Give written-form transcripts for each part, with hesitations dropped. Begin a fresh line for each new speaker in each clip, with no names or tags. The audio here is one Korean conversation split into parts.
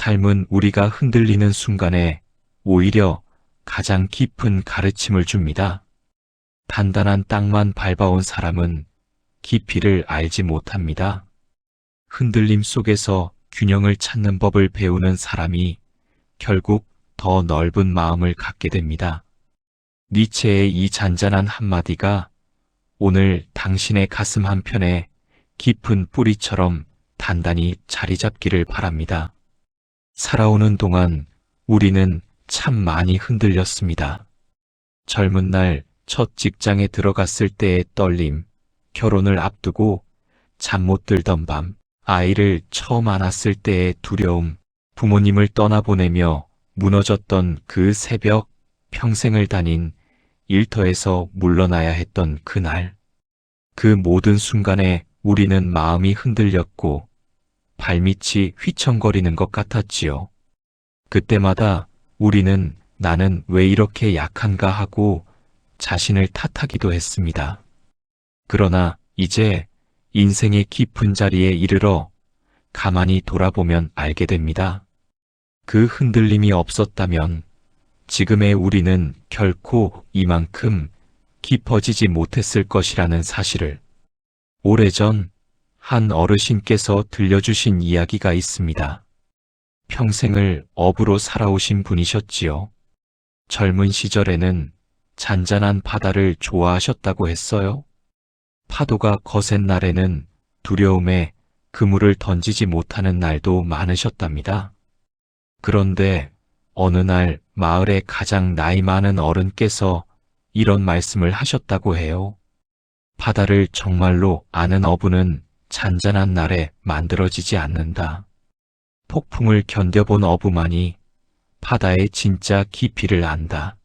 삶은 우리가 흔들리는 순간에 오히려 가장 깊은 가르침을 줍니다. 단단한 땅만 밟아온 사람은 깊이를 알지 못합니다. 흔들림 속에서 균형을 찾는 법을 배우는 사람이 결국 더 넓은 마음을 갖게 됩니다. 니체의 이 잔잔한 한마디가 오늘 당신의 가슴 한편에 깊은 뿌리처럼 단단히 자리 잡기를 바랍니다. 살아오는 동안 우리는 참 많이 흔들렸습니다. 젊은 날 첫 직장에 들어갔을 때의 떨림, 결혼을 앞두고 잠 못 들던 밤, 아이를 처음 안았을 때의 두려움, 부모님을 떠나보내며 무너졌던 그 새벽, 평생을 다닌 일터에서 물러나야 했던 그날. 그 모든 순간에 우리는 마음이 흔들렸고 발밑이 휘청거리는 것 같았지요. 그때마다 우리는 나는 왜 이렇게 약한가 하고 자신을 탓하기도 했습니다. 그러나 이제 인생의 깊은 자리에 이르러 가만히 돌아보면 알게 됩니다. 그 흔들림이 없었다면 지금의 우리는 결코 이만큼 깊어지지 못했을 것이라는 사실을. 오래전 한 어르신께서 들려주신 이야기가 있습니다. 평생을 어부로 살아오신 분이셨지요. 젊은 시절에는 잔잔한 바다를 좋아하셨다고 했어요. 파도가 거센 날에는 두려움에 그물을 던지지 못하는 날도 많으셨답니다. 그런데 어느 날 마을의 가장 나이 많은 어른께서 이런 말씀을 하셨다고 해요. 바다를 정말로 아는 어부는 잔잔한 날에 만들어지지 않는다. 폭풍을 견뎌본 어부만이 바다의 진짜 깊이를 안다.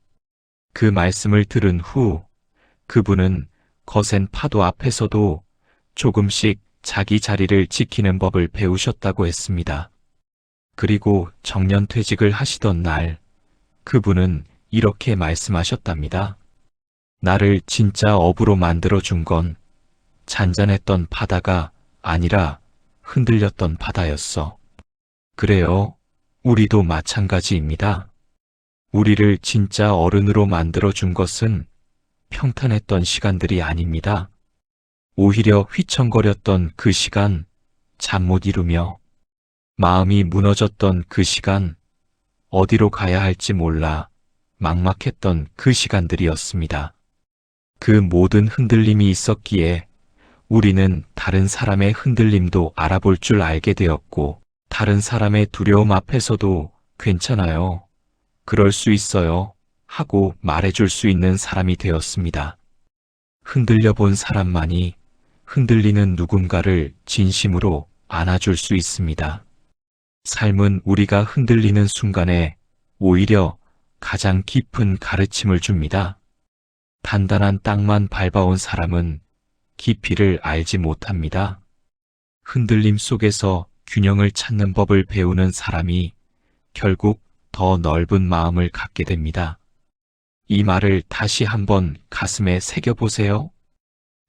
그 말씀을 들은 후 그분은 거센 파도 앞에서도 조금씩 자기 자리를 지키는 법을 배우셨다고 했습니다. 그리고 정년퇴직을 하시던 날 그분은 이렇게 말씀하셨답니다. 나를 진짜 어부로 만들어준 건 잔잔했던 바다가 아니라 흔들렸던 바다였어. 그래요. 우리도 마찬가지입니다. 우리를 진짜 어른으로 만들어준 것은 평탄했던 시간들이 아닙니다. 오히려 휘청거렸던 그 시간, 잠 못 이루며 마음이 무너졌던 그 시간, 어디로 가야 할지 몰라 막막했던 그 시간들이었습니다. 그 모든 흔들림이 있었기에 우리는 다른 사람의 흔들림도 알아볼 줄 알게 되었고, 다른 사람의 두려움 앞에서도 괜찮아요, 그럴 수 있어요 하고 말해줄 수 있는 사람이 되었습니다. 흔들려 본 사람만이 흔들리는 누군가를 진심으로 안아줄 수 있습니다. 삶은 우리가 흔들리는 순간에 오히려 가장 깊은 가르침을 줍니다. 단단한 땅만 밟아온 사람은 깊이를 알지 못합니다. 흔들림 속에서 균형을 찾는 법을 배우는 사람이 결국 더 넓은 마음을 갖게 됩니다. 이 말을 다시 한번 가슴에 새겨보세요.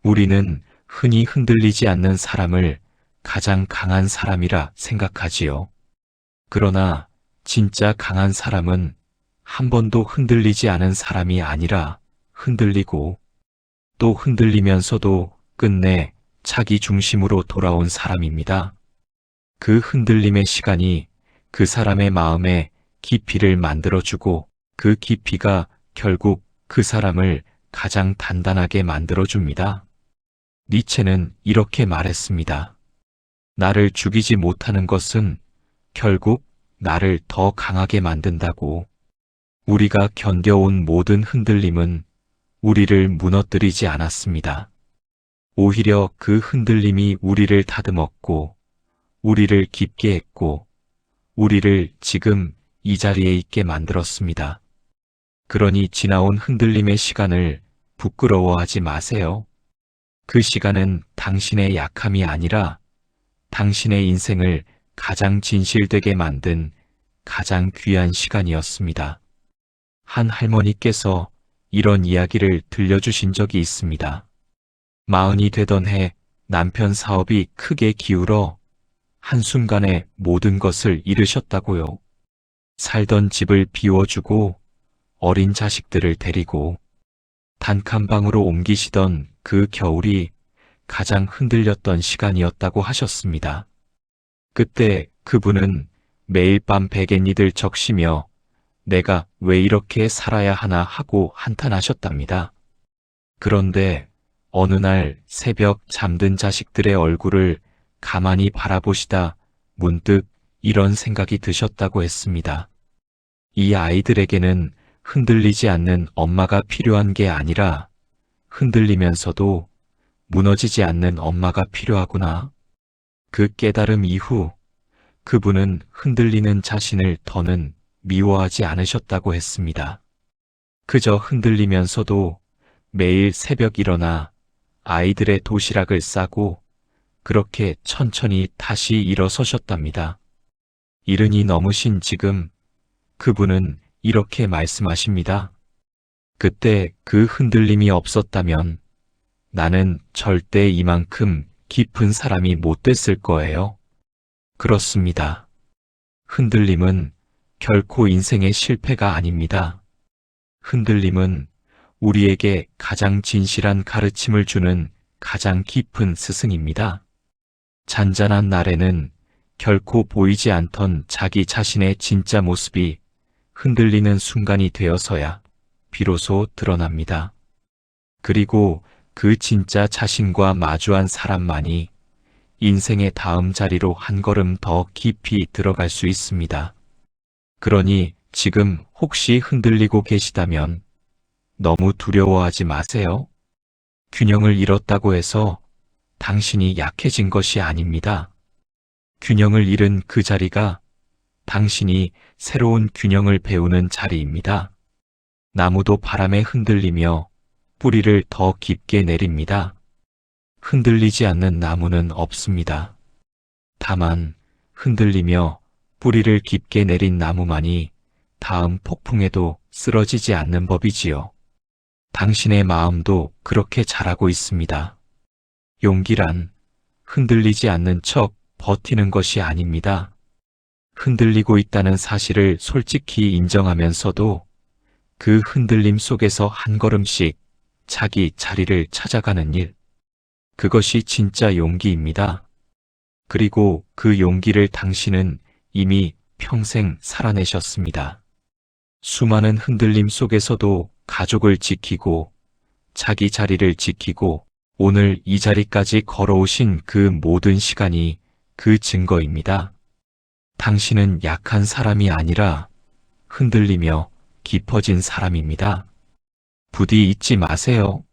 우리는 흔히 흔들리지 않는 사람을 가장 강한 사람이라 생각하지요. 그러나 진짜 강한 사람은 한 번도 흔들리지 않은 사람이 아니라 흔들리고 또 흔들리면서도 끝내 자기 중심으로 돌아온 사람입니다. 그 흔들림의 시간이 그 사람의 마음에 깊이를 만들어주고 그 깊이가 결국 그 사람을 가장 단단하게 만들어줍니다. 니체는 이렇게 말했습니다. 나를 죽이지 못하는 것은 결국 나를 더 강하게 만든다고. 우리가 견뎌온 모든 흔들림은 우리를 무너뜨리지 않았습니다. 오히려 그 흔들림이 우리를 다듬었고, 우리를 깊게 했고, 우리를 지금 이 자리에 있게 만들었습니다. 그러니 지나온 흔들림의 시간을 부끄러워하지 마세요. 그 시간은 당신의 약함이 아니라 당신의 인생을 가장 진실되게 만든 가장 귀한 시간이었습니다. 한 할머니께서 이런 이야기를 들려주신 적이 있습니다. 40이 되던 해 남편 사업이 크게 기울어 한순간에 모든 것을 잃으셨다고요. 살던 집을 비워주고 어린 자식들을 데리고 단칸방으로 옮기시던 그 겨울이 가장 흔들렸던 시간이었다고 하셨습니다. 그때 그분은 매일 밤 베갯니들 적시며 내가 왜 이렇게 살아야 하나 하고 한탄하셨답니다. 그런데 어느 날 새벽 잠든 자식들의 얼굴을 가만히 바라보시다 문득 이런 생각이 드셨다고 했습니다. 이 아이들에게는 흔들리지 않는 엄마가 필요한 게 아니라 흔들리면서도 무너지지 않는 엄마가 필요하구나. 그 깨달음 이후 그분은 흔들리는 자신을 더는 미워하지 않으셨다고 했습니다. 그저 흔들리면서도 매일 새벽 일어나 아이들의 도시락을 싸고 그렇게 천천히 다시 일어서셨답니다. 이른이 넘으신 지금 그분은 이렇게 말씀하십니다. 그때 그 흔들림이 없었다면 나는 절대 이만큼 깊은 사람이 못 됐을 거예요. 그렇습니다. 흔들림은 결코 인생의 실패가 아닙니다. 흔들림은 우리에게 가장 진실한 가르침을 주는 가장 깊은 스승입니다. 잔잔한 날에는 결코 보이지 않던 자기 자신의 진짜 모습이 흔들리는 순간이 되어서야 비로소 드러납니다. 그리고 그 진짜 자신과 마주한 사람만이 인생의 다음 자리로 한 걸음 더 깊이 들어갈 수 있습니다. 그러니 지금 혹시 흔들리고 계시다면 너무 두려워하지 마세요. 균형을 잃었다고 해서 당신이 약해진 것이 아닙니다. 균형을 잃은 그 자리가 당신이 새로운 균형을 배우는 자리입니다. 나무도 바람에 흔들리며 뿌리를 더 깊게 내립니다. 흔들리지 않는 나무는 없습니다. 다만 흔들리며 뿌리를 깊게 내린 나무만이 다음 폭풍에도 쓰러지지 않는 법이지요. 당신의 마음도 그렇게 자라고 있습니다. 용기란 흔들리지 않는 척 버티는 것이 아닙니다. 흔들리고 있다는 사실을 솔직히 인정하면서도 그 흔들림 속에서 한 걸음씩 자기 자리를 찾아가는 일. 그것이 진짜 용기입니다. 그리고 그 용기를 당신은 이미 평생 살아내셨습니다. 수많은 흔들림 속에서도 가족을 지키고 자기 자리를 지키고 오늘 이 자리까지 걸어오신 그 모든 시간이 그 증거입니다. 당신은 약한 사람이 아니라 흔들리며 깊어진 사람입니다. 부디 잊지 마세요.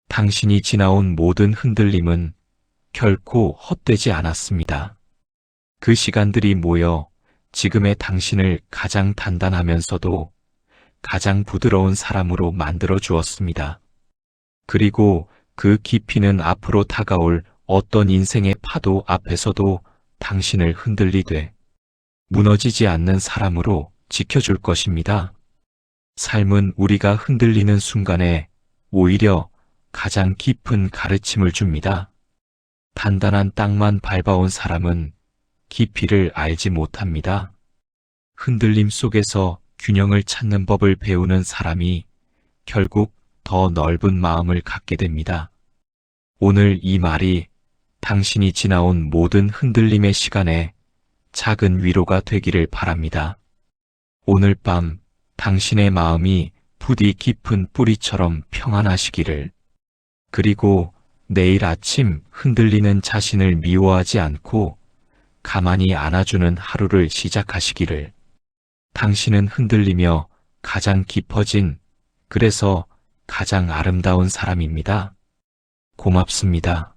당신이 지나온 모든 흔들림은 결코 헛되지 않았습니다. 그 시간들이 모여 지금의 당신을 가장 단단하면서도 가장 부드러운 사람으로 만들어 주었습니다. 그리고 그 깊이는 앞으로 다가올 어떤 인생의 파도 앞에서도 당신을 흔들리되 무너지지 않는 사람으로 지켜줄 것입니다. 삶은 우리가 흔들리는 순간에 오히려 가장 깊은 가르침을 줍니다. 단단한 땅만 밟아온 사람은 깊이를 알지 못합니다. 흔들림 속에서 균형을 찾는 법을 배우는 사람이 결국 더 넓은 마음을 갖게 됩니다. 오늘 이 말이 당신이 지나온 모든 흔들림의 시간에 작은 위로가 되기를 바랍니다. 오늘 밤 당신의 마음이 부디 깊은 뿌리처럼 평안하시기를, 그리고 내일 아침 흔들리는 자신을 미워하지 않고 가만히 안아주는 하루를 시작하시기를. 당신은 흔들리며 가장 깊어진, 그래서 가장 아름다운 사람입니다. 고맙습니다.